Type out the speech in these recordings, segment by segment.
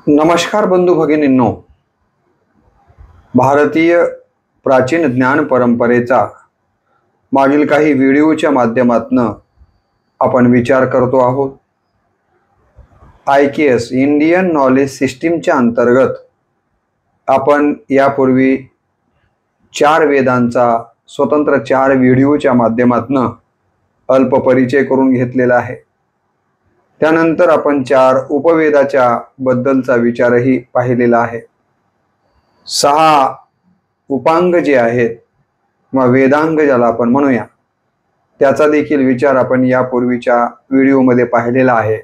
नमस्कार बंधू भगिनींनो, भारतीय प्राचीन ज्ञान परंपरेचा मागील काही व्हिडिओच्या माध्यमातून आपण विचार करतो आहोत। IKS इंडियन नॉलेज सिस्टीमच्या अंतर्गत आपण यापूर्वी 4 वेदांचा स्वतंत्र 4 व्हिडिओच्या माध्यमातून अल्प परिचय करून घेतलेला आहे। त्यानंतर आपण 4 उपवेदाच्या बद्दलचा विचारही पाहिलेला आहे। 6 उपांग जे आहेत किंवा वेदांग ज्याला आपण म्हणूया त्याचा देखील विचार आपण यापूर्वीच्या व्हिडिओमध्ये पाहिलेला आहे।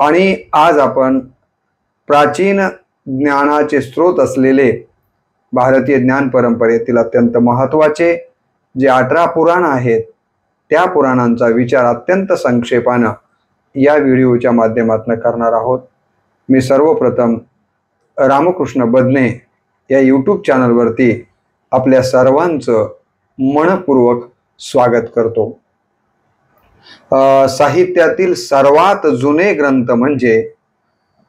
आणि आज आपण प्राचीन ज्ञानाचे स्रोत असलेले भारतीय ज्ञान परंपरेतील अत्यंत महत्त्वाचे जे 18 पुराण आहेत त्या पुराणांचा विचार अत्यंत संक्षेपाने या व्हिडिओच्या माध्यमातून करणार आहोत। मी सर्वप्रथम रामकृष्ण बदने या यूट्यूब चॅनलवरती आपल्या सर्वांचं मनपूर्वक स्वागत करतो। साहित्यातील सर्वात जुने ग्रंथ म्हणजे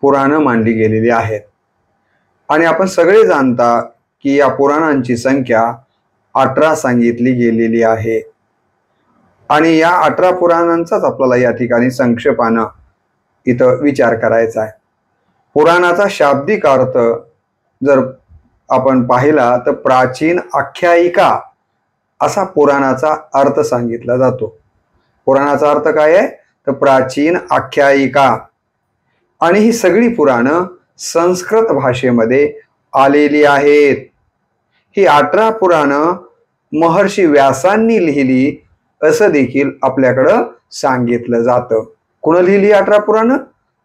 पुराण मानली गेलेली आहेत आणि आपण सगळे जाणता की या पुराणांची संख्या 18 सांगितली गेलेली आहे आणि या 18 पुराणांचाच आपल्याला या ठिकाणी संक्षेपाने इथं विचार करायचा आहे। पुराणाचा शाब्दिक अर्थ जर आपण पाहिला तर प्राचीन आख्यायिका असा पुराणाचा अर्थ सांगितला जातो। पुराणाचा अर्थ काय आहे तर प्राचीन आख्यायिका। आणि ही सगळी पुराणे संस्कृत भाषेमध्ये आलेली आहेत। ही 18 पुराणे महर्षी व्यासांनी लिहिली असं देखील आपल्याकडे सांगितलं जातं। कोण लिहिली 18 पुराणे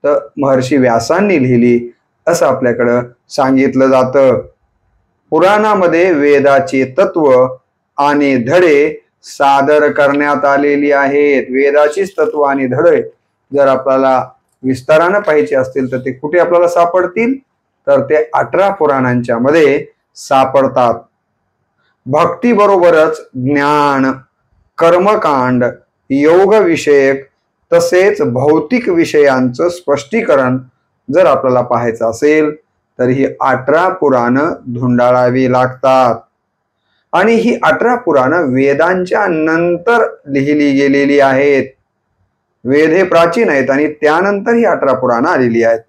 तर महर्षी व्यासांनी लिहिली असं आपल्याकडे सांगितलं जातं। पुराणामध्ये वेदाचे तत्व आणि धडे सादर करण्यात आलेली आहेत। वेदाचीच तत्व आणि धडे जर आपल्याला विस्ताराने पाहिजे असतील तर ते कुठे आपल्याला सापडतील तर ते 18 पुराणांच्या मध्ये सापडतात। भक्ती बरोबरच ज्ञान, कर्मकांड, योग विषयक तसेच भौतिक विषयांचं स्पष्टीकरण जर आपल्याला पाहायचं असेल तर ही 18 पुराणे धुंडाळावी लागतात। आणि ही 18 पुराणे वेदांच्या नंतर लिहिली गेलेली आहेत। वेद हे प्राचीन आहेत आणि त्यानंतर ही 18 पुराणे आलेली आहेत।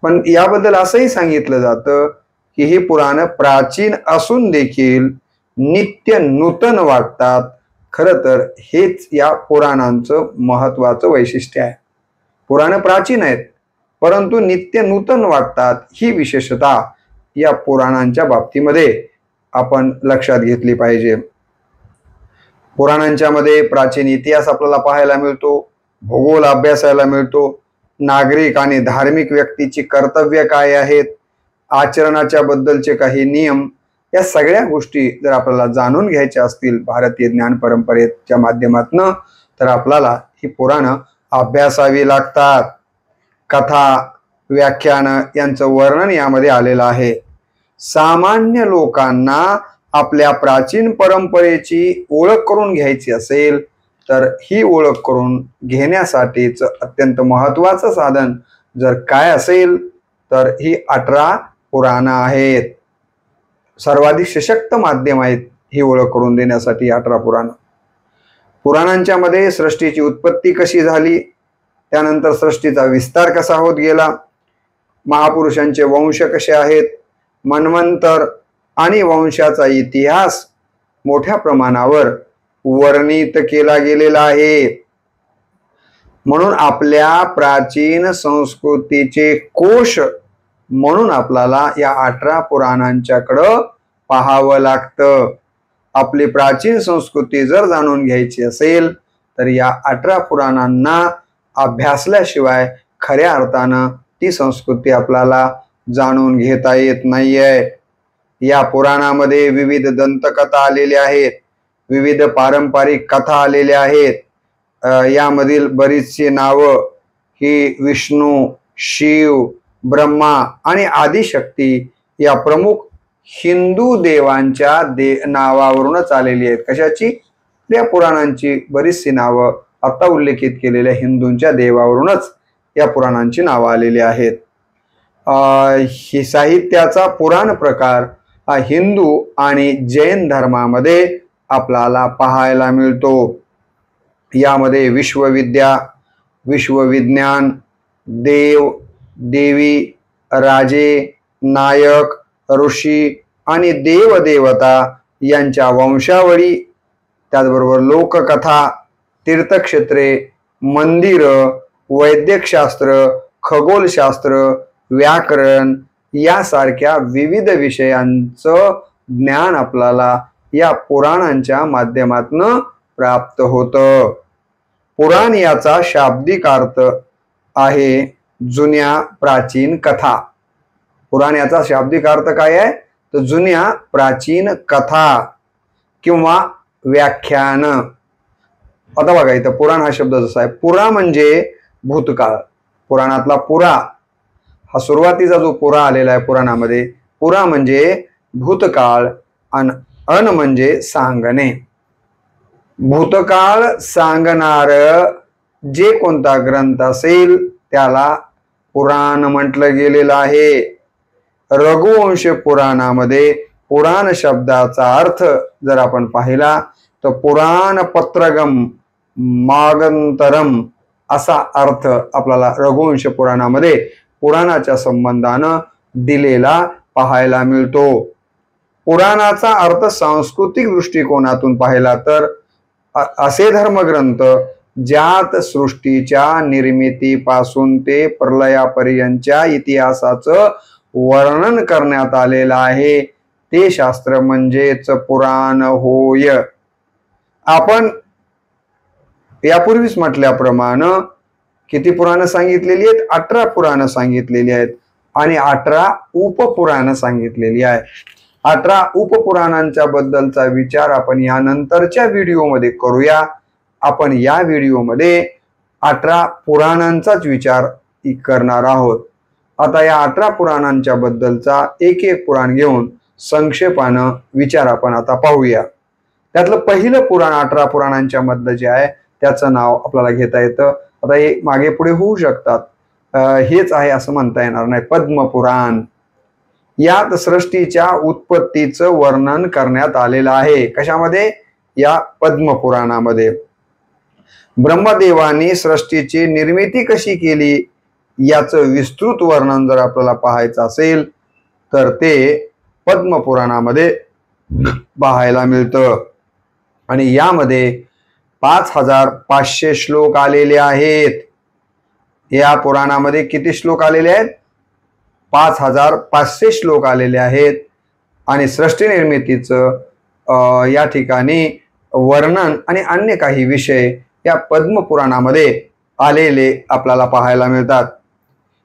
पण याबद्दल असंही सांगितलं जातं की ही पुराणे प्राचीन असून देखील नित्य नूतन वाटतात। खरं तर हेच या पुराणांचं महत्त्वाचं वैशिष्ट्य आहे। पुराणे प्राचीन आहेत परंतु नित्य नूतन वाटतात ही विशेषता या पुराणांच्या बाबतीमध्ये आपण लक्षात घेतली पाहिजे। पुराणांच्या मध्ये प्राचीन इतिहास आपल्याला पाहायला मिळतो, भूगोल अभ्यासायला मिळतो, नागरिक आणि धार्मिक व्यक्तीची कर्तव्य काय आहेत, आचरणाच्या बद्दलचे काही नियम, या सगळ्या गोष्टी जर आपल्याला जाणून घ्यायच्या असतील भारतीय ज्ञान परंपरेच्या माध्यमातून तर आपल्याला ही पुराणे अभ्यासावी लागतात। कथा, व्याख्यान यांचं वर्णन यामध्ये आलेलं आहे। सामान्य लोकांना आपल्या प्राचीन परंपरेची ओळख करून घ्यायची असेल तर ही ओळख करून घेण्यासाठीच अत्यंत महत्त्वाचं साधन जर काय असेल तर ही 18 पुराणे आहेत। सर्वाधिक सशक्त माध्यम आहेत ही ओळख करून देण्यासाठी 18 पुराणे। पुराणांच्या मध्ये सृष्टीची उत्पत्ती कशी झाली, त्यानंतर सृष्टीचा विस्तार कसा होत गेला, महापुरुषांचे वंश कसे आहेत, मन्वंतर आणि वंशाचा इतिहास मोठ्या प्रमाणावर वर्णित केला गेलेला आहे। म्हणून आपल्या प्राचीन संस्कृतीचे कोश म्हणून आपल्याला या 18 पुराणांच्याकडे पाहावं लागतं। आपली प्राचीन संस्कृती जर जाणून घ्यायची असेल तर या 18 पुराणांना अभ्यासल्याशिवाय खऱ्या अर्थानं ती संस्कृती आपल्याला जाणून घेता येत नाहीये। या पुराणामध्ये विविध दंतकथा आलेल्या आहेत, विविध पारंपरिक कथा आलेल्या आहेत। यामधील बरीचशी नावं ही विष्णू, शिव, ब्रह्मा आणि आदिशक्ती या प्रमुख हिंदू देवांच्या नावावरूनच आलेली आहेत। कशाची? या पुराणांची बरीचशी नावं आता उल्लेखित केलेल्या हिंदूंच्या देवावरूनच या पुराणांची नावं आलेली आहेत। ही साहित्याचा पुराण प्रकार हा हिंदू आणि जैन धर्मामध्ये आपल्याला पाहायला मिळतो. यामध्ये विश्वविद्या, विश्वविज्ञान, देव, देवी, राजे, नायक, ऋषी आणि देवदेवता यांच्या वंशावळी, त्याचबरोबर लोककथा, तीर्थक्षेत्रे, मंदिर, वैद्यकशास्त्र, खगोलशास्त्र, व्याकरण यासारख्या विविध विषयांचं ज्ञान आपल्याला या पुराणांच्या माध्यमातून प्राप्त होतं. पुराण याचा शाब्दिक अर्थ आहे जुन्या प्राचीन कथा. पुराण याचा शाब्दिक अर्थ काय आहे? तर जुन्या प्राचीन कथा किंवा व्याख्यान. आता बघा इथं पुराण हा शब्द जसा आहे, पुरा म्हणजे भूतकाळ. पुराणातला पुरा हा सुरुवातीचा जो पुरा आलेला आहे पुराणामध्ये, पुरा म्हणजे भूतकाळ आणि अन म्हणजे सांगणे. भूतकाळ सांगणार जे कोणता ग्रंथ असेल त्याला पुराण म्हटलं गेलेलं आहे. रघुवंश पुराणामध्ये पुराण शब्दाचा अर्थ जर आपण पाहिला तर पुराण पत्रगम मागंतरम असा अर्थ आपल्याला रघुवंश पुराणामध्ये पुराणाच्या संबंधानं दिलेला पाहायला मिळतो. पुराणाचा अर्थ सांस्कृतिक दृष्टिकोनातून पाहिला तर असे धर्मग्रंथ ज्यात सृष्टीच्या निर्मितीपासून ते प्रलयापर्यंतच्या इतिहासाचं वर्णन करण्यात आलेलं आहे ते शास्त्र म्हणजेच पुराण होय. आपण यापूर्वीच म्हटल्याप्रमाणे किती पुराणं सांगितलेली आहेत? 18 पुराणं सांगितलेली आहेत आणि 18 उपपुराणं सांगितलेली आहे. 18 उपपुराणांच्या बद्दलचा विचार आपण यानंतरच्या व्हिडिओमध्ये करूया. आपण या व्हिडिओमध्ये 18 पुराणांचाच विचार करणार आहोत. आता या 18 पुराणांच्या बद्दलचा एक एक पुराण घेऊन संक्षेपानं विचार आपण आता पाहूया. त्यातलं पहिलं पुराण 18 पुराणांच्या मधलं जे आहे त्याचं नाव आपल्याला घेता येतं. आता हे मागे पुढे होऊ शकतात, हेच आहे असं म्हणता येणार नाही. पद्मपुराण. यात सृष्टीच्या उत्पत्तीचं वर्णन करण्यात आलेलं आहे. कशामध्ये? या पद्मपुराणामध्ये. ब्रह्मदेवाने सृष्टीची निर्मिती कशी केली याचं विस्तृत वर्णन जर आपल्याला पाहायचं असेल तर ते पद्मपुराणामध्ये पाहायला मिळतं. आणि यामध्ये 5500 श्लोक आलेले आहेत. या पुराणामध्ये किती श्लोक आलेले आहेत? 5500 श्लोक आलेले आहेत. आणि सृष्टी निर्मितीचं या ठिकाणी वर्णन आणि अन्य काही विषय या पद्मपुराणामध्ये आलेले आपल्याला पाहायला मिळतात.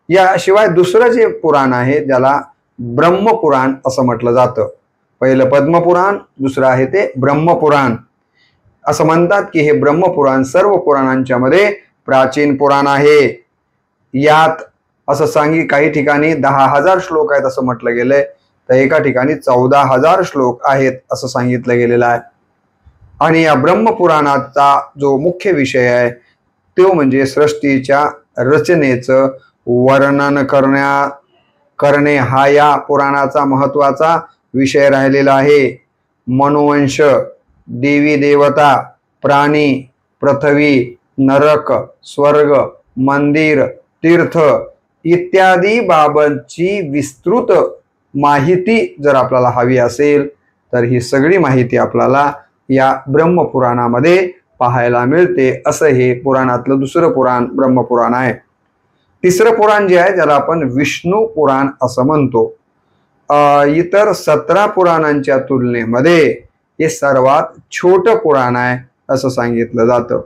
याशिवाय दुसरं जे पुराण आहे ज्याला ब्रह्मपुराण असं म्हटलं जातं. पहिलं पद्मपुराण, दुसरं आहे ते ब्रह्मपुराण. असं म्हणतात की हे ब्रह्मपुराण सर्व पुराणांच्या मध्ये प्राचीन पुराण आहे. यात असं काही ठिकाणी 10,000 श्लोक आहेत असं म्हटलं गेलंय, तर एका ठिकाणी 14,000 श्लोक आहेत असं सांगितलं गेलेलं आहे. आणि या ब्रह्मपुराणाचा जो मुख्य विषय आहे तो म्हणजे सृष्टीच्या रचनेचं वर्णन करणे हा या पुराणाचा महत्वाचा विषय राहिलेला आहे. मनोवंश, देवी देवता, प्राणी, पृथ्वी, नरक, स्वर्ग, मंदिर, तीर्थ इत्यादी बाबतची विस्तृत माहिती जर आपल्याला हवी असेल तर ही सगळी माहिती आपल्याला या ब्रह्मपुराणामध्ये पाहायला मिळते. असं हे पुराणातलं दुसरं पुराण ब्रह्मपुराण आहे. तिसरं पुराण जे आहे ज्याला आपण विष्णू पुराण असं म्हणतो. इतर 17 पुराणांच्या तुलनेमध्ये हे सर्वात छोटं पुराण आहे असं सांगितलं जातं.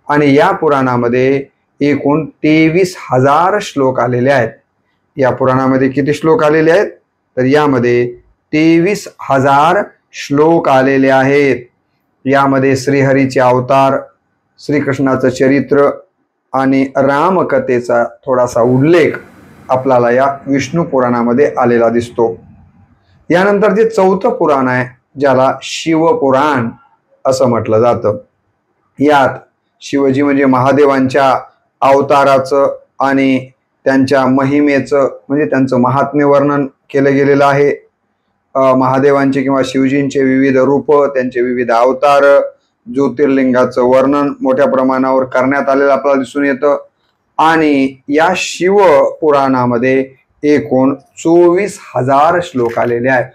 आणि या पुराणामध्ये एकूण 23,000 श्लोक आलेले आहेत. या पुराणामध्ये किती श्लोक आलेले आहेत? तर यामध्ये 23,000 श्लोक आलेले आहेत. यामध्ये श्रीहरीचे अवतार, श्रीकृष्णाचं चरित्र आणि रामकथेचा थोडासा उल्लेख आपल्याला या विष्णू पुराणामध्ये आलेला दिसतो. यानंतर जे चौथं पुराण आहे ज्याला शिवपुराण असं म्हटलं जातं. यात शिवजी म्हणजे महादेवांच्या अवताराचं आणि त्यांच्या महिमेचं म्हणजे त्यांचं महात्म्य वर्णन केलं गेलेलं आहे. महादेवांचे किंवा शिवजींचे विविध रूप, त्यांचे विविध अवतार, ज्योतिर्लिंगाचं वर्णन मोठ्या प्रमाणावर करण्यात आलेलं आपल्याला दिसून येतं. आणि या शिव पुराणामध्ये एकूण 24,000 श्लोक आलेले आहेत.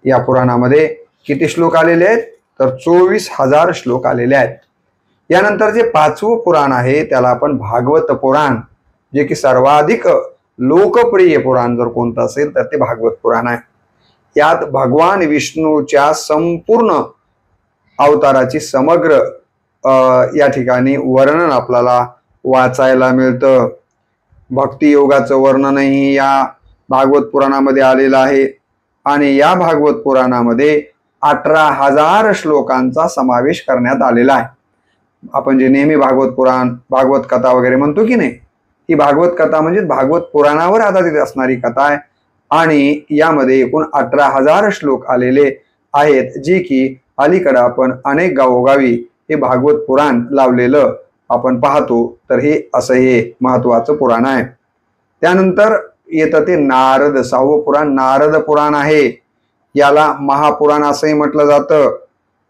या पुराणामध्ये किती श्लोक आलेले आहेत तर 24,000 श्लोक आलेले आहेत. यानंतर जे 5वं पुराण आहे त्याला आपण भागवत पुराण, जे की सर्वाधिक लोकप्रिय पुराण जर कोणतं असेल तर ते भागवत पुराण आहे. यात भगवान विष्णूच्या संपूर्ण अवताराची समग्र या ठिकाणी वर्णन आपल्याला वाचायला मिळतं. भक्ती योगाचं वर्णनही या भागवत पुराणामध्ये आलेलं आहे. आणि या भागवत पुराणामध्ये 18,000 श्लोकांचा समावेश करण्यात आलेला आहे. आपण जे नेहमी भागवत पुराण, भागवत कथा वगैरे म्हणतो की नाही, ही भागवत कथा म्हणजे भागवत पुराणावर आधारित असणारी कथा आहे. आणि यामध्ये एकूण 18,000 श्लोक आलेले आहेत, जे की अलीकडे आपण अनेक गावोगावी हे भागवत पुराण लावलेलं आपण पाहतो. तर हे असं हे महत्वाचं पुराण आहे. त्यानंतर येतं ते नारद 6वं पुराण, नारद पुराण आहे. याला महापुराण असंही म्हटलं जातं,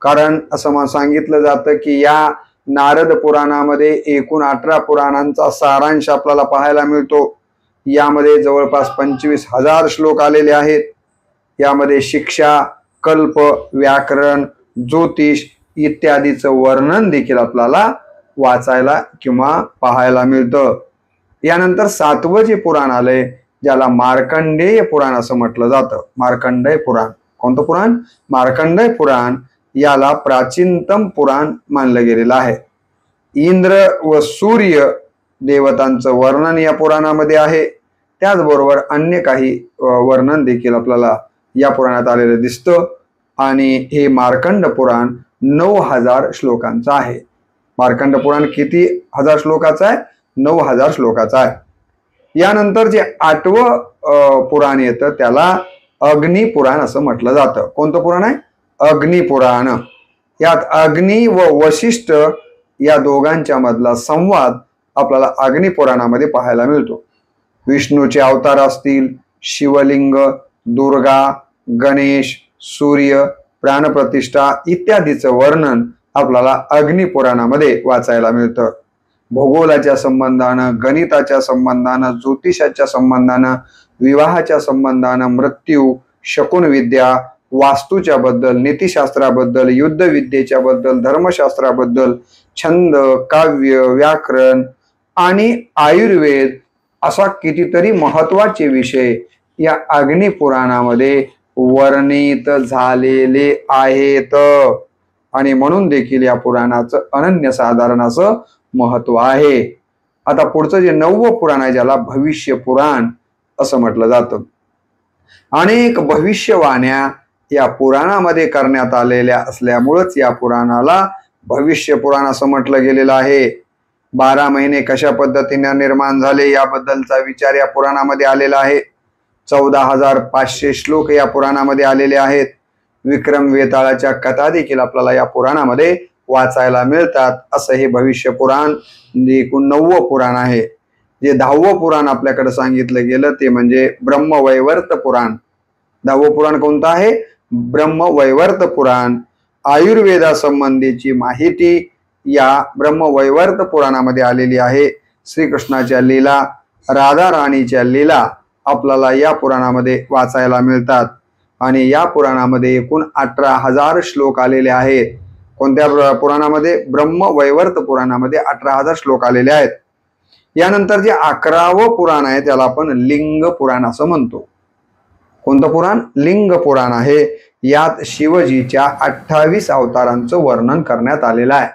कारण असं सांगितलं जातं की या नारद पुराणामध्ये एकूण 18 पुराणांचा सारांश आपल्याला पाहायला मिळतो. यामध्ये जवळपास 25,000 श्लोक आलेले आहेत. यामध्ये शिक्षा, कल्प, व्याकरण, ज्योतिष इत्यादीचं वर्णन देखील आपल्याला वाचायला किंवा पाहायला मिळतं. यानंतर 7वं जे पुराण आलंय ज्याला मार्कंडेय पुराण असं म्हटलं जातं. मार्कंडेय पुराण, कोणतं पुराण? मार्कंडेय पुराण. याला प्राचीनतम पुराण मानलं गेलेलं आहे. इंद्र व सूर्य देवतांचं वर्णन या पुराणामध्ये आहे. त्याचबरोबर अन्य काही वर्णन देखील आपल्याला या पुराणात आलेलं दिसतं. आणि हे मार्कंड पुराण 9,000 श्लोकांचं आहे. मार्कंड पुराण किती हजार श्लोकाचं आहे? 9,000 श्लोकाचं आहे. यानंतर जे 8वं पुराण येतं त्याला अग्निपुराण असं म्हटलं जातं. कोणतं पुराण आहे? अग्निपुराण. यात अग्नी व वशिष्ठ या दोघांच्या मधला संवाद आपल्याला अग्निपुराणामध्ये पाहायला मिळतो. विष्णूचे अवतार असतील, शिवलिंग, दुर्गा, गणेश, सूर्य, प्राणप्रतिष्ठा इत्यादीचं वर्णन आपल्याला अग्निपुराणामध्ये वाचायला मिळतं. भूगोलाच्या संबंधानं, गणिताच्या संबंधानं, ज्योतिषाच्या संबंधानं, विवाहाच्या संबंधानं, मृत्यू, शकुनविद्या, वास्तूच्या बद्दल, नीतिशास्त्राबद्दल, युद्धविद्येच्या बद्दल, धर्मशास्त्राबद्दल, छंद, काव्य, व्याकरण आणि आयुर्वेद असा कितीतरी महत्वाचे विषय या अग्निपुराणामध्ये वर्णित झालेले आहेत. आणि म्हणून देखील या पुराणाचं अनन्यसाधारण असं महत्व आहे. आता पुढचं जे 9वं पुराण आहे ज्याला भविष्य पुराण असं म्हटलं जातं. अनेक भविष्यवाण्या या पुराणामध्ये करण्यात आलेल्या असल्यामुळेच या पुराणाला भविष्य पुराण असं म्हटलं गेलेलं आहे. 12 महिने कशा पद्धतीने निर्माण झाले याबद्दलचा विचार या पुराणामध्ये आलेला आहे. 14,500 श्लोक या पुराणामध्ये आलेले आहेत. विक्रम वेताळाच्या कथा देखील आपल्याला या पुराणामध्ये वाचायला मिळतात. असं हे भविष्य पुराण एकूण 9वं पुराण आहे. जे 10वं पुराण आपल्याकडे सांगितलं गेलं ते म्हणजे ब्रह्मवैवर्त पुराण. 10वं पुराण कोणतं आहे? ब्रह्मवैवर्त पुराण. आयुर्वेदासंबंधीची माहिती या ब्रह्मवैवर्त पुराणामध्ये आलेली आहे. श्रीकृष्णाच्या लीला, राधा राणीच्या लीला आपल्याला या पुराणामध्ये वाचायला मिळतात. आणि या पुराणामध्ये एकूण 18,000 श्लोक आलेले आहेत. कोणत्या पुराणामध्ये? ब्रह्मवैवर्त पुराणामध्ये 18,000 श्लोक आलेले आहेत. यानंतर जे 11वं पुराण आहे त्याला आपण लिंग पुराण असं म्हणतो. कोणतं पुराण? लिंग पुराण आहे. यात शिवजीच्या 28 अवतारांचं वर्णन करण्यात आलेलं आहे.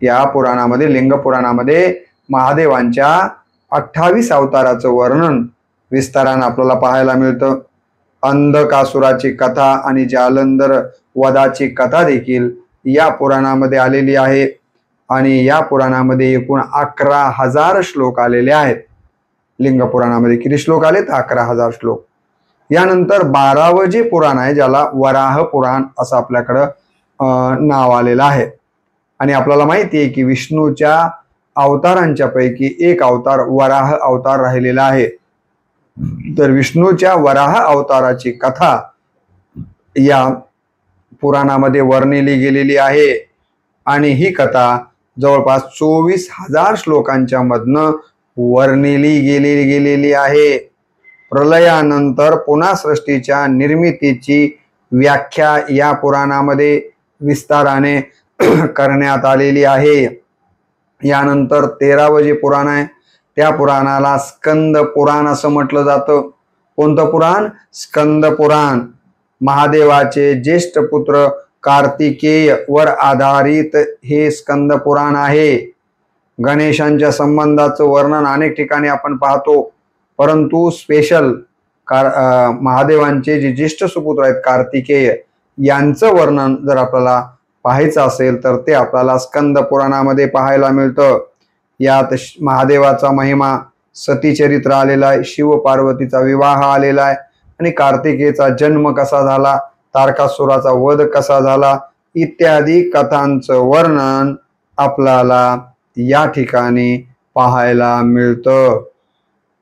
या पुराणामध्ये, लिंग पुराणामध्ये महादेवांच्या 28 अवताराचं वर्णन विस्तारानं आपल्याला पाहायला मिळतं. अंधकासुराची कथा आणि जालंधर वधाची कथा देखील या पुराणामध्ये आलेली आहे. आणि या पुराणामध्ये एकूण 11,000 श्लोक आलेले आहेत. लिंग पुराणामध्ये किती श्लोक आलेत? 11,000 श्लोक. यानंतर 12वं जे पुराण आहे ज्याला वराह पुराण असं आपल्याकडं नाव आलेलं आहे. आणि आपल्याला माहिती आहे की विष्णूच्या अवतारांच्या पैकी एक अवतार वराह अवतार राहिलेला आहे। तर विष्णूच्या वराह अवताराची कथा या पुराणामध्ये वर्णिली गेलेली आहे आणि ही कथा जवळपास 24,000 श्लोकांच्या मधनं वर्णिली गेलेली आहे। प्रलयानंतर पुन्हा सृष्टीच्या निर्मितीची व्याख्या या पुराणामध्ये विस्ताराने करण्यात आलेली आहे। यानंतर 13वं जे पुराण आहे त्या पुराणाला स्कंद पुराण असं म्हटलं जातं। कोणतं पुराण? स्कंद पुराण। महादेवाचे ज्येष्ठ पुत्र कार्तिकेय वर आधारित हे स्कंद पुराण आहे। गणेशांच्या संबंधाचं वर्णन अनेक ठिकाणी आपण पाहतो, परंतु स्पेशल महादेवांचे जे ज्येष्ठ सुपुत्र आहेत कार्तिकेय यांचं वर्णन जर आपल्याला पाहायचं असेल तर ते आपल्याला स्कंद पुराणामध्ये पाहायला मिळतं। यात महादेवाचा महिमा, सतीचरित्र आलेला आहे, शिव पार्वतीचा विवाह आलेला आहे आणि कार्तिकेयचा जन्म कसा झाला, तारकासुराचा वध कसा झाला इत्यादी कथांचं वर्णन आपल्याला या ठिकाणी पाहायला मिळतं।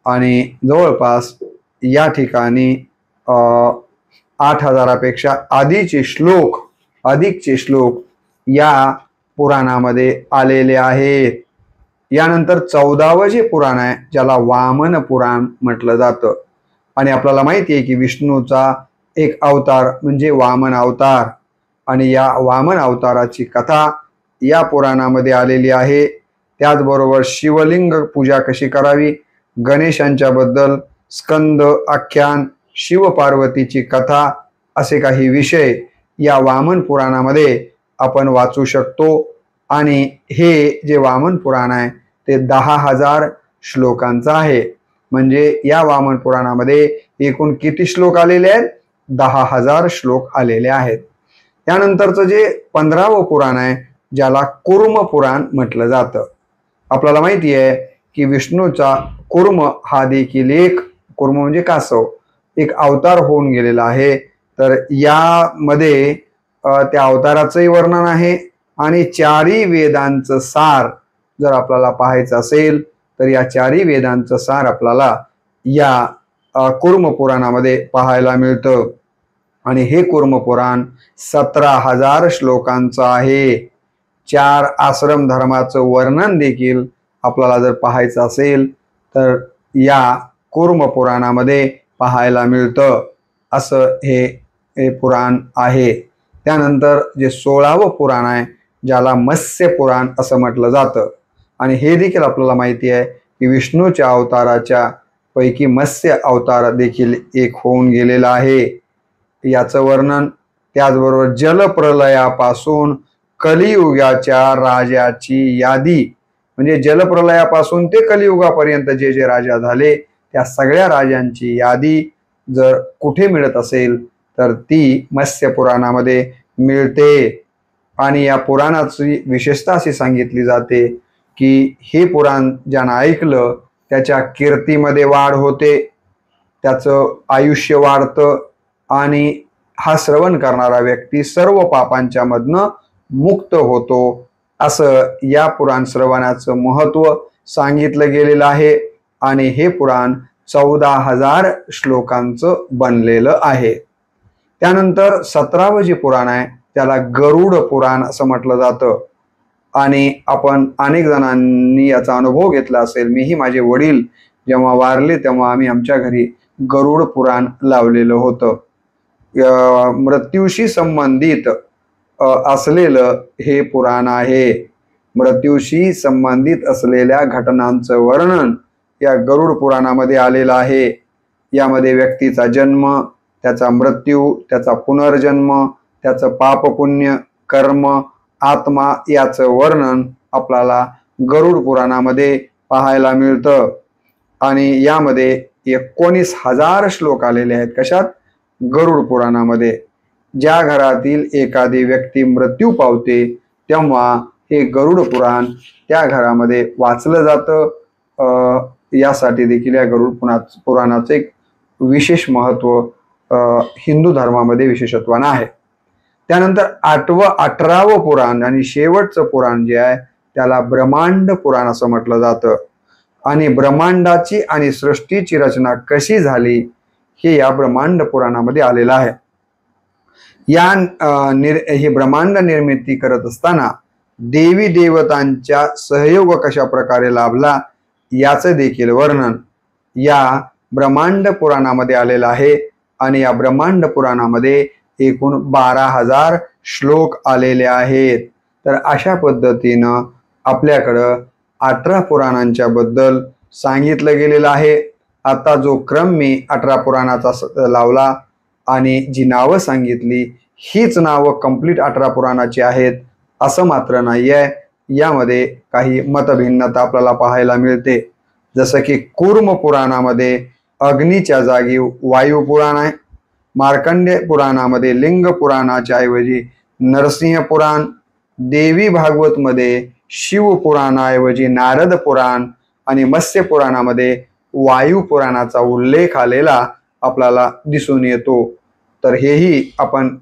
आणि जवळपास या ठिकाणी 8,000पेक्षा अधिकचे श्लोक या पुराणामध्ये आलेले आहेत। यानंतर 14वं जे पुराण आहे ज्याला वामन पुराण म्हटलं जातं आणि आपल्याला माहिती आहे की विष्णूचा एक अवतार म्हणजे वामन अवतार आणि या वामन अवताराची कथा या पुराणामध्ये आलेली आहे। त्याचबरोबर शिवलिंग पूजा कशी करावी, गणेशांच्या बद्दल स्कंद आख्यान, शिव पार्वतीची कथा असे काही विषय या वामन पुराणामध्ये आपण वाचू शकतो। आणि हे जे वामन पुराण आहे ते 10,000 श्लोकांचं आहे। म्हणजे या वामन पुराणामध्ये एकूण किती श्लोक आलेले आहेत? 10,000 श्लोक आलेले आहेत। त्यानंतरचं जे 15वं पुराण आहे ज्याला कूर्म पुराण म्हटलं जातं। आपल्याला माहिती आहे की विष्णूचा कूर्म हा देखील एक, कूर्म म्हणजे कासव, एक अवतार होऊन गेलेला आहे। तर यामध्ये त्या अवताराचंही वर्णन आहे आणि 4ही वेदांचं सार जर आपल्याला पाहायचं असेल तर या 4ही वेदांचं सार आपल्याला या कूर्म पुराणामध्ये पाहायला मिळतं। आणि हे कूर्म पुराण 17,000 श्लोकांचं आहे। 4 आश्रम धर्माचं वर्णन देखील आपल्याला जर पाहायचं असेल तर या कूर्म पुराणामध्ये पाहायला मिळतं, असं हे पुराण आहे। त्यानंतर जे 16वं पुराण आहे ज्याला मत्स्य पुराण असं म्हटलं जातं आणि हे देखील आपल्याला माहिती आहे की विष्णूच्या अवताराच्या पैकी मत्स्य अवतार देखील एक होऊन गेलेला आहे। याचं वर्णन, त्याचबरोबर जलप्रलयापासून कलियुगाच्या राजाची यादी, म्हणजे जलप्रलयापासून ते कलियुगापर्यंत जे जे राजा झाले त्या सगळ्या राजांची यादी जर कुठे मिळत असेल तर ती मत्स्य पुराणामध्ये मिळते। आणि या पुराणाची विशेषता अशी सांगितली जाते की हे पुराण ज्यानं ऐकलं त्याच्या कीर्तीमध्ये वाढ होते, त्याचं आयुष्य वाढतं आणि हा श्रवण करणारा व्यक्ती सर्व पापांच्या मधनं मुक्त होतो, असं या पुराण श्रवणाचं महत्त्व सांगितलं गेलेलं आहे। आणि हे पुराण 14,000 श्लोकांचं बनलेलं आहे। त्यानंतर 17वं जे पुराण आहे त्याला गरुड पुराण असं म्हटलं जातं आणि आपण अनेक जणांनी याचा अनुभव घेतला असेल। मीही, माझे वडील जेव्हा वारले तेव्हा आम्ही आमच्या घरी गरुड पुराण लावलेलं होतं। मृत्यूशी संबंधित असलेलं हे पुराण आहे। मृत्यूशी संबंधित असलेल्या घटनांचं वर्णन या गरुड पुराणामध्ये आलेलं आहे। यामध्ये व्यक्तीचा जन्म, त्याचा मृत्यू, त्याचा पुनर्जन्म, त्याचं पाप पुण्य, कर्म, आत्मा याचं वर्णन आपल्याला गरुड पुराणामध्ये पाहायला मिळतं। आणि यामध्ये 19,000 श्लोक आलेले आहेत। कशात? गरुड पुराणामध्ये। ज्या घरातील एखादी व्यक्ती मृत्यू पावते तेव्हा हे गरुड पुराण त्या घरामध्ये वाचलं जातं। यासाठी देखील या गरुड पुराणाचं एक विशेष महत्त्व हिंदू धर्मामध्ये विशेषत्वानं आहे। त्यानंतर 18वं पुराण आणि शेवटचं पुराण जे आहे त्याला ब्रह्मांड पुराण असं म्हटलं जातं. आणि ब्रह्मांडाची आणि सृष्टीची रचना कशी झाली हे या ब्रह्मांड पुराणामध्ये आलेलं आहे. ही ब्रह्मांड निर्मिती करत असताना देवी देवतांच्या सहयोग कशा प्रकारे लाभला याचं देखील वर्णन या ब्रह्मांड पुराणामध्ये आलेलं आहे. आणि या ब्रह्मांड पुराणामध्ये एकूण 12,000 श्लोक आलेले आहेत. तर अशा पद्धतीनं आपल्याकडं 18 पुराणांच्या बद्दल सांगितलं गेलेलं आहे. आता जो क्रम मी 18 पुराणाचा लावला आणि जी नावं सांगितली हीच नावं कंप्लीट 18 पुराणाची आहेत असं मात्र नाही आहे. यामध्ये काही मतभिन्नता आपल्याला पाहायला मिळते. जसं की कूर्म पुराणामध्ये अग्नीच्या जागी वायू पुराण आहे. मार्कंडेय पुराणामध्ये लिंग पुराणाच्या ऐवजी नरसिंह पुराण. देवी भागवत मध्ये शिव पुराणाऐवजी नारद पुराण आणि मत्स्य पुराणामध्ये वायू पुराणाचा उल्लेख आलेला आपल्याला दिसून येतो. तर हेही आपण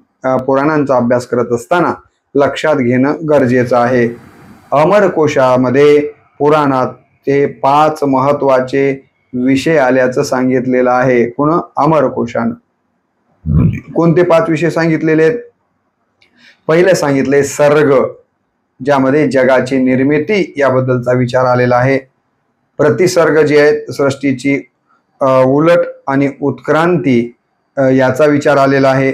पुराणांचा अभ्यास करत असताना लक्षात घेणं गरजेचं आहे. अमरकोशामध्ये पुराणात ते 5 महत्वाचे विषय आल्याचं सांगितलेलं आहे. पुन्हा अमरकोशानं कोणते 5 विषय सांगितलेले आहेत? पहिले सांगितले सर्ग, ज्यामध्ये जगाची निर्मिती याबद्दलचा विचार आलेला आहे. प्रतिसर्ग जे आहेत सृष्टीची उलट आणि उत्क्रांती याचा विचार आलेला आहे.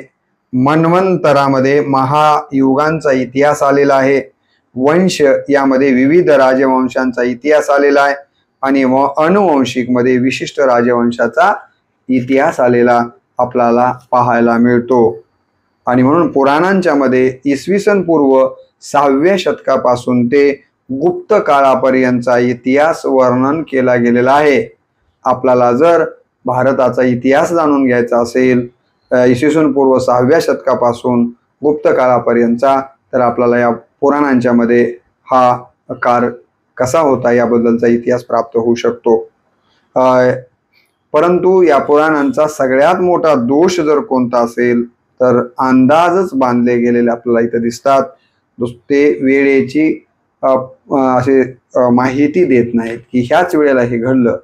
मन्वंतरामध्ये महायुगांचा इतिहास आलेला आहे. वंश यामध्ये विविध राजवंशांचा इतिहास आलेला आहे. आणि अनुवंशिक मध्ये विशिष्ट राजवंशाचा इतिहास आलेला आपल्याला पाहायला मिळतो. आणि म्हणून पुराणांच्या मध्ये इसवी सन पूर्व 6व्या शतकापासून ते गुप्त काळापर्यंतचा इतिहास वर्णन केला गेलेला आहे. आपल्याला जर भारताचा इतिहास जाणून घ्यायचा असेल इसवी सन पूर्व 6व्या शतकापासून गुप्त काळापर्यंतचा, तर आपल्याला या पुराणांच्या मध्ये हा काळ कसा होता याबद्दलचा इतिहास प्राप्त होऊ शकतो. परंतु या पुराणांचा सगळ्यात मोठा दोष जर कोणता असेल तर अंदाजच बांधले गेलेले आपल्याला इथे दिसतात. ते वेळेची असे माहिती देत नाहीत की ह्याच वेळेला हे घडलं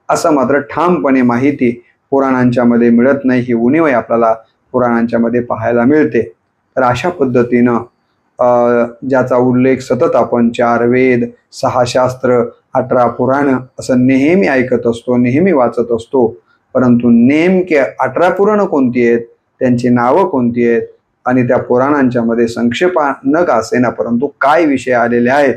असं मात्र ठामपणे माहिती पुराणांच्या मध्ये मिळत नाही. ही उणीव आपल्याला पुराणांच्या मध्ये पाहायला मिळते. तर अशा पद्धतीनं ज्याचा उल्लेख सतत आपण 4 वेद, 6 शास्त्र, 18 पुराण असं नेहमी ऐकत असतो, नेहमी वाचत असतो. परंतु नेमके 18 पुराणं कोणती आहेत, त्यांची नावं कोणती आहेत आणि त्या पुराणांच्या मध्ये संक्षेपानं का असेना परंतु काय विषय आलेले आहेत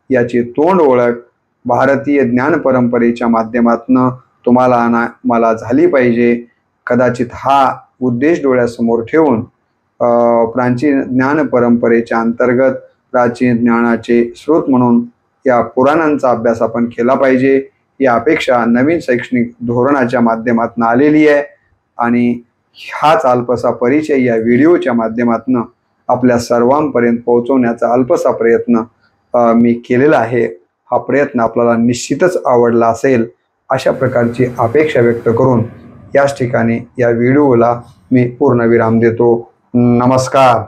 याची तोंड ओळख भारतीय ज्ञान परंपरेच्या माध्यमातून तुम्हाला मला झाली पाहिजे. कदाचित हा उद्देश डोळ्यासमोर ठेवून प्राचीन ज्ञान परंपरेच्या अंतर्गत प्राचीन ज्ञानाचे स्रोत म्हणून या पुराणांचा अभ्यास आपण केला पाहिजे. ही अपेक्षा नवीन शैक्षणिक धोरणाच्या माध्यमातून आलेली आहे. आणि हाच अल्पसा परिचय या व्हिडिओच्या माध्यमातून आपल्या सर्वांपर्यंत पोहोचवण्याचा अल्पसा प्रयत्न मी केलेला आहे. हा प्रयत्न आपल्याला निश्चितच आवडला असेल अशा प्रकारची अपेक्षा व्यक्त करून याच ठिकाणी या व्हिडिओला मी पूर्णविराम देतो. नमस्कार.